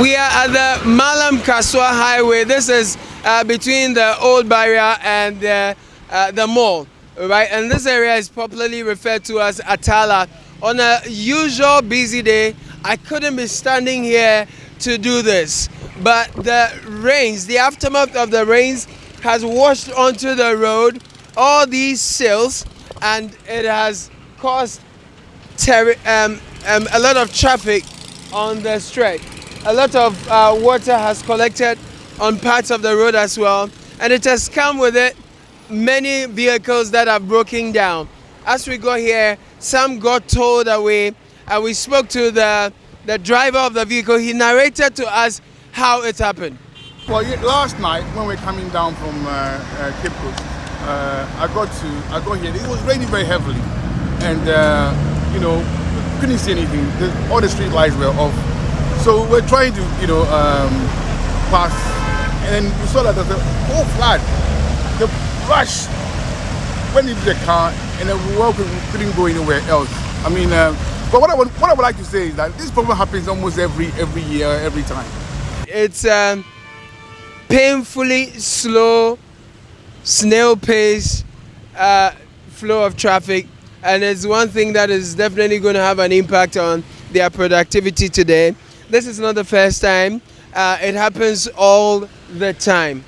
We are at the Malam Kaswa Highway. This is between the old barrier and the mall, right? And this area is popularly referred to as Atala. On a usual busy day, I couldn't be standing here to do this, but the rains, the aftermath of the rains, has washed onto the road all these sills, and it has caused a lot of traffic on the stretch. A lot of water has collected on parts of the road as well, and it has come with it many vehicles that are broken down. As we got here, some got towed away, and we spoke to the driver of the vehicle. He narrated to us how it happened. Well, last night when we were coming down from Cape Coast, I got here. It was raining very heavily, and couldn't see anything. All the street lights were off. So we're trying to, pass, and then we saw that there's a whole flood. The rush went into the car, and then we couldn't go anywhere else. I mean, but what I would like to say is that this problem happens almost every year, every time. It's painfully slow, snail pace flow of traffic, and it's one thing that is definitely going to have an impact on their productivity today. This is not the first time. It happens all the time.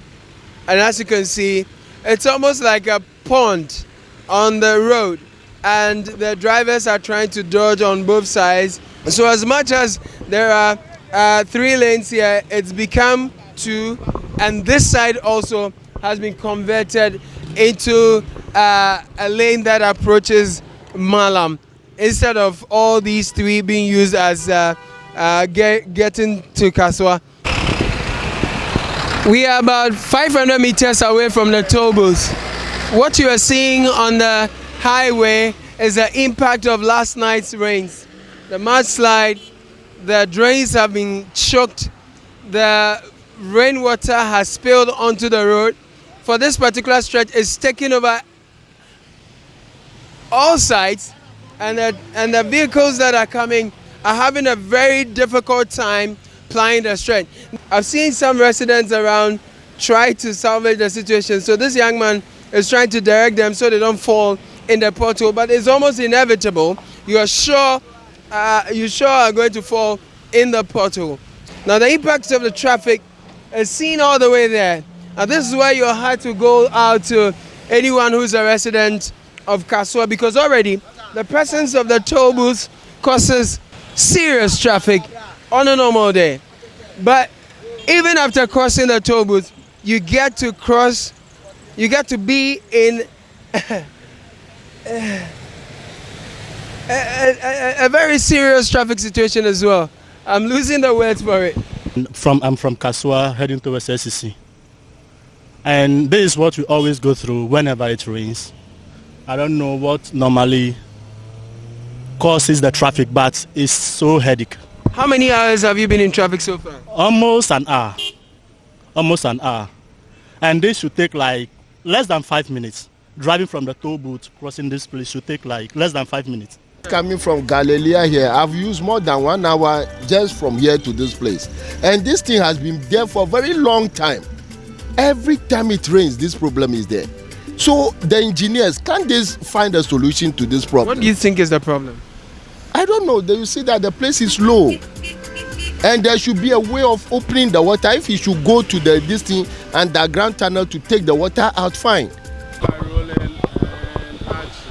And as you can see, it's almost like a pond on the road, and the drivers are trying to dodge on both sides. So as much as there are 3 lanes here, it's become 2, and this side also has been converted into a lane that approaches Malam, instead of all these 3 being used as getting to Kaswa. We are about 500 meters away from the toll booth. What you are seeing on the highway is the impact of last night's rains. The mudslide, the drains have been choked, the rainwater has spilled onto the road. For this particular stretch, it's taking over all sides, and the vehicles that are coming are having a very difficult time plying the stretch. I've seen some residents around try to salvage the situation. So this young man is trying to direct them so they don't fall in the pothole, but it's almost inevitable. You are sure are going to fall in the pothole. Now the impact of the traffic is seen all the way there. Now this is where you had to go out to anyone who's a resident of Kaswa, because already the presence of the toll booth causes serious traffic on a normal day. But even after crossing the toll booth, you get to be in a very serious traffic situation as well. I'm losing the words for it. I'm from Kaswa heading towards SCC. And this is what we always go through whenever it rains. I don't know what normally causes the traffic, but it's so headache. How many hours have you been in traffic so far? Almost an hour. And this should take like less than 5 minutes. Driving from the toll booth, crossing this place should take like less than 5 minutes. Coming from Galilee here, I've used more than 1 hour just from here to this place. And this thing has been there for a very long time. Every time it rains, this problem is there. So the engineers, can't they find a solution to this problem? What do you think is the problem? I don't know. You see that the place is low, and there should be a way of opening the water. If you should go to this thing underground tunnel to take the water out, fine.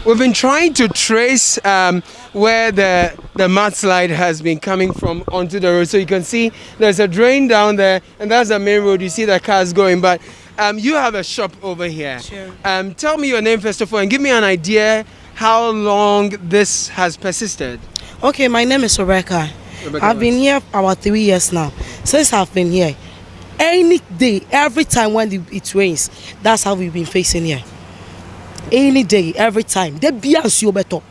We've been trying to trace where the mudslide has been coming from onto the road. So you can see there's a drain down there, and that's the main road. You see the cars going, but you have a shop over here. Sure. Tell me your name first of all, and give me an idea how long this has persisted. Okay, my name is Rebecca. I've been here about 3 years now. Since I've been here, any day, every time when it rains, that's how we've been facing here. Any day, every time. They be ansuo beto.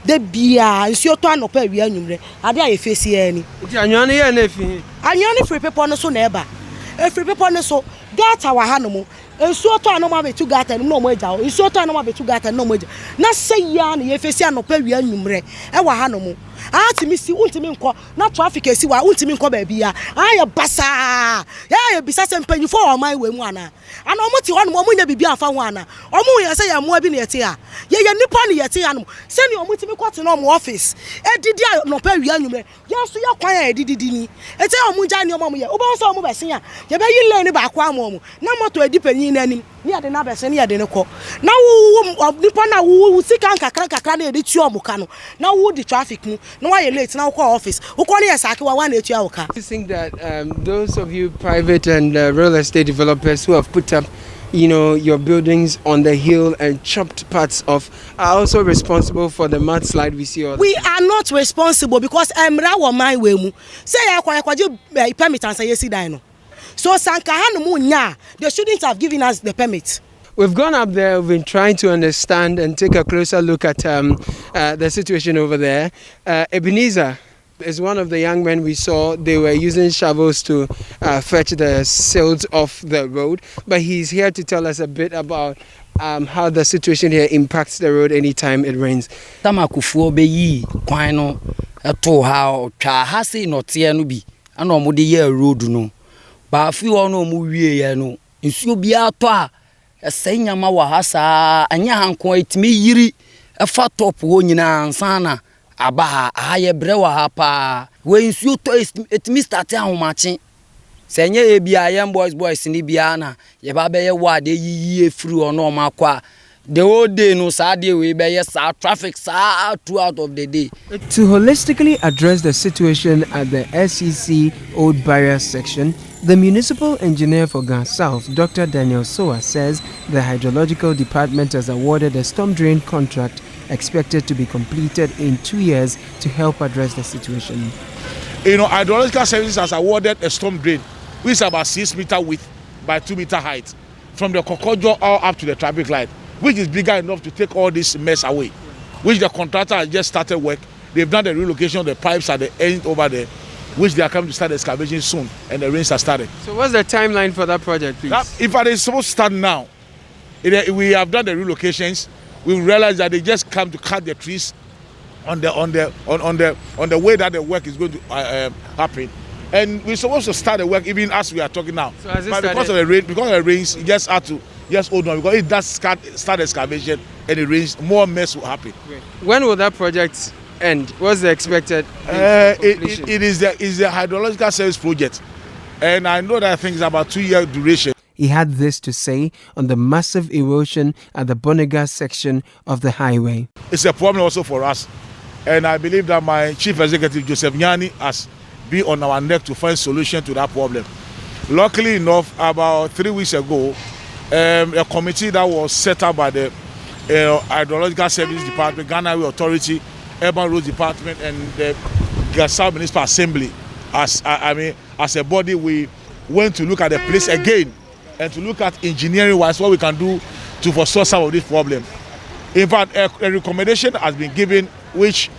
They be ansuo to anope wi anwumre. Ade aye face here ni. Anwane ye na fi. Anwane free people no so na eba. E free people no so gata wa hanomo. Nsuo to anoma betu gata no mo agya. Nsuo to anoma betu gata no mo agya. Na say ya na ye face anope wi anwumre. E wa hanomo. ati mi si untimi nko na traffic esi wa untimi nko ba bia aye basa ya bisa se mpanyifo o man we mu ana omo ti ho no omo nya bibia afa ho ana omo ye se ya mo abi na yete a ye nipa ne yete ya no se ni omo timi kwate no omo office edidi no pa wi anwumre ya so ya kwan ya edidi ni ete omo ja ni omo ye obo so omo be sen a ye be yi lane ba kwa omo na moto edi panyin na anim ni ade na be sen ni ade ne ko na wo nipa na wo sika kakra na edi tu omo ka no na wo di traffic mu na wa ye late na wo call office wo ko ni esake wa na etu awoka. I think that those of you private and real estate developers who have put up, you know, your buildings on the hill and chopped parts off are also responsible for the mudslide we see all the We are not responsible because emra wo man we mu say ya kwaje permit and say yesi dan no. So sanka hanu mu nya, they shouldn't have given us the permit. We've gone up there, we've been trying to understand and take a closer look at the situation over there. Ebenezer is one of the young men we saw. They were using shovels to fetch the silt off the road, but he's here to tell us a bit about how the situation here impacts the road anytime it rains. Tamakufuo be yi kwan no to ha twa ha sei no te no bi ana omo de ye road no ba fi ho no omo wie ye no nsuo bi ato a esanyama wa ha saa anya hanko etimi yiri efa top ho nyina ansana aba aye bre wa ha pa we nsuo to etimi start ahomache senye e bia yem boys ni bia na ye ba be ye wa de yiyi efiri ono makwa the whole day no Saturday we be yes traffic throughout of the day. To holistically address the situation at the SEC Old Barrier section, the municipal engineer for Ghana South, Dr. Daniel Soa, says the hydrological department has awarded a storm drain contract expected to be completed in 2 years to help address the situation. You know, hydrological services has awarded a storm drain which is about 6 meter width by 2 meter height from the Kokojo all up to the traffic light, which is bigger enough to take all this mess away, which the contractor has just started work. They've done the relocation of the pipes at the end over there, which they are coming to start excavation soon, and the rains are started. So what's the timeline for that project, please? If it is supposed to start now, we have done the relocations. We realize that they just come to cut the trees on the way that the work is going to happen. And we're supposed to start the work even as we are talking now. So has it but started? because of the rains, it just had to hold on, because it does start excavation and it rains, more mess will happen. Great. When will that project end? What's the expected completion? It is the hydrological service project, and I know that I think it's about 2-year duration. He had this to say on the massive erosion at the Boniga section of the highway. It's a problem also for us, and I believe that my chief executive Joseph Nyani has been on our neck to find solution to that problem. Luckily enough, about 3 weeks ago, a committee that was set up by the Hydrological Service Department, Ghana Highway Authority, Urban Roads Department, and the Gasau Municipal Assembly, as a body, we went to look at the place again and to look at engineering-wise what we can do to foresee some of this problem. In fact, a recommendation has been given, which,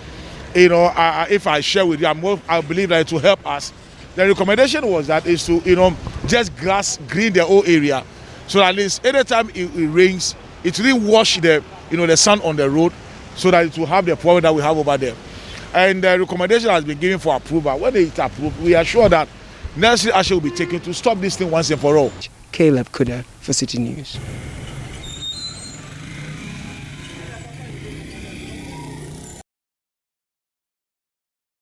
you know, if I share with you, I believe that it will help us. The recommendation was that is to, you know, just green the whole area, so that at least anytime it rains, it really wash the sun on the road, so that it will have the problem that we have over there. And the recommendation has been given for approval. When it is approved, we are sure that necessary action will be taken to stop this thing once and for all. Caleb Kuda for City News.